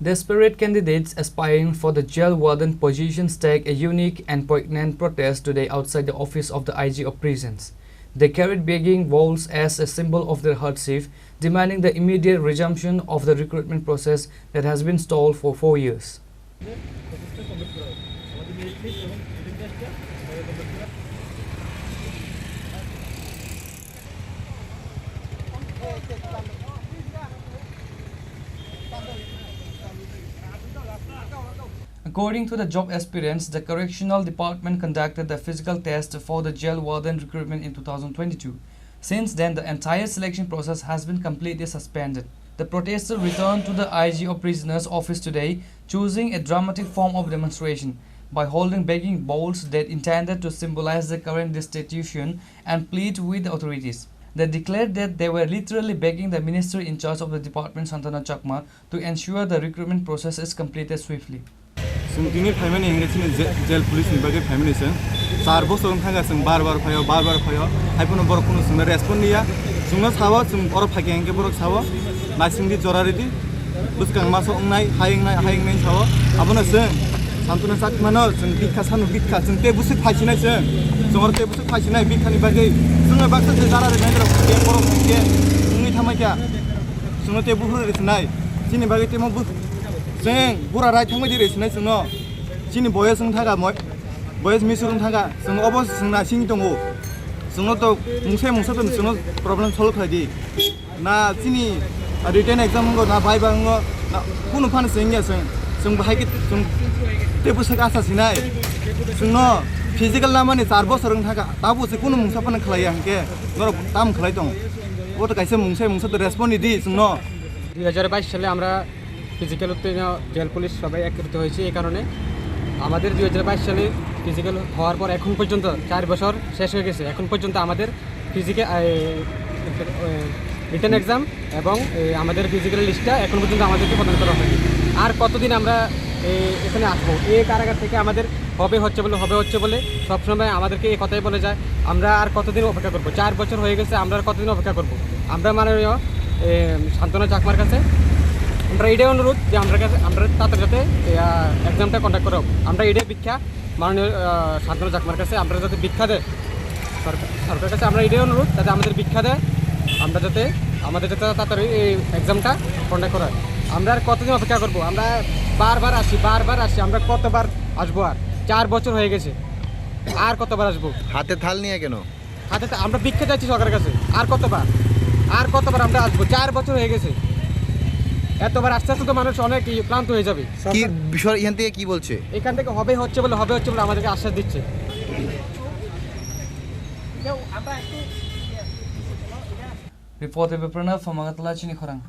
Desperate candidates aspiring for the Jail Warden position staged a unique and poignant protest today outside the office of the IG of Prisons. They carried begging bowls as a symbol of their hardship, demanding the immediate resumption of the recruitment process that has been stalled for 4 years. According to the job aspirants, the correctional department conducted the physical test for the jail warden recruitment in 2022. Since then, the entire selection process has been completely suspended. The protesters returned to the IG of Prisoners office today, choosing a dramatic form of demonstration by holding begging bowls that intended to symbolize the current destitution and plead with the authorities. They declared that they were literally begging the minister in charge of the department, Santana Chakma, to ensure the recruitment process is completed swiftly. जोंनि फैमानि इंग्रेजीनि jail पुलिसनि बागै फैमानिसों 4 बोसोर थांगासिनो बार बार फैयो हाइफोनो बरखुनो जोंनो रेसपन्ड निया जोंनो सावो जों अर फागेंगे बरक सावो नासिंदि जरारिदि बुसकां मासो अंनाय हायंनाय सावो आबनो जों सान्तुना साकमानो जों बिखा सानु बिखा जों ते बुसुक फासिनाय जों ते बुसुक फासिनाय बिखानि बागै जोंनो बाक्सा जारारि नायग्रा के बरक के जोंनि थामायका जोंनो ते बुहुरिसनाय दिनि बागै तेमो जों बुरा राय थांबायदि रेसनाय जोंनो चिनि बयस जों थागा बयस मिसुरं थागा जों अबस जोंना सिंनि दङ जोंनो तो मुंसे तो जोंनो प्रॉब्लम सॉल्व खादि ना चिनि रिटन एग्जाम गो ना भाइबा गो ना कुनु फान जोंनिया जों बाहाय जों तेबुसक आसा सिनाय जोंनो फिजिकल नामानि 4 बोसोर थागा दाबो से कुनु मुंसा फान खलाय आंके नर दाम खलाय दं वो तो कैसे मुंसे तो रेस्पॉन्ड दी जोंनो 2022 সালে আমরা ফিজিক্যাল উত্তীর্ণ জেল পুলিশ সবাই একত্রিত হয়েছে এই কারণে আমাদের 2022 সালে ফিজিক্যাল হওয়ার পর এখন পর্যন্ত 4 বছর শেষ হয়ে গেছে এখন পর্যন্ত আমাদের ফিজিক্যাল রিটেন এক্সাম এবং আমাদের ফিজিক্যাল লিস্টটা এখন পর্যন্ত আমাদেরকে প্রদান করা হয়নি আর কতদিন আমরা এখানে আসবো এই কারাগার থেকে আমাদের হবে হচ্ছে বলে সবসময় আমাদেরকে এই কথাই বলে যায় আমরা আর কতদিন অপেক্ষা করব 4 বছর হয়ে গেছে আমরা আর কতদিন অপেক্ষা করব আমরা মাননীয় শান্তনা চাকমার কাছে আমরা এটাই অনুরোধ যে আমরা তাদের যাতে এক্সামটা কন্ডাক্ট করা আমরা এটাই ভিক্ষা মাননীয় শান্তনা চাকমার কাছে আমরা যাতে ভিক্ষা দেয় সরকারের কাছে আমরা এটাই অনুরোধ যাতে আমাদের ভিক্ষা দেয় আমরা যাতে আমাদের যাতে তাড়াতাড়ি এই এক্সামটা কন্ডাক্ট করা আমরা আর কতদিন অপেক্ষা করবো আমরা বারবার আসি আমরা কতবার আসবো আর 4 বছর হয়ে গেছে আর কতবার আসবো হাতে থাল নিয়ে কেন হাতে আমরা ভিক্ষা চাইছি সরকারের কাছে আর কতবার আমরা আসবো 4 বছর হয়ে গেছে এতবার আস্তে তো মানুষ অনেক ক্লান্ত হয়ে যাবে কি বিষয় এখান থেকে কি বলছে এখান থেকে হবে হচ্ছে বলে আমাদেরকে আশ্বাস দিচ্ছে Reported by Pranav from Chini, Khorang.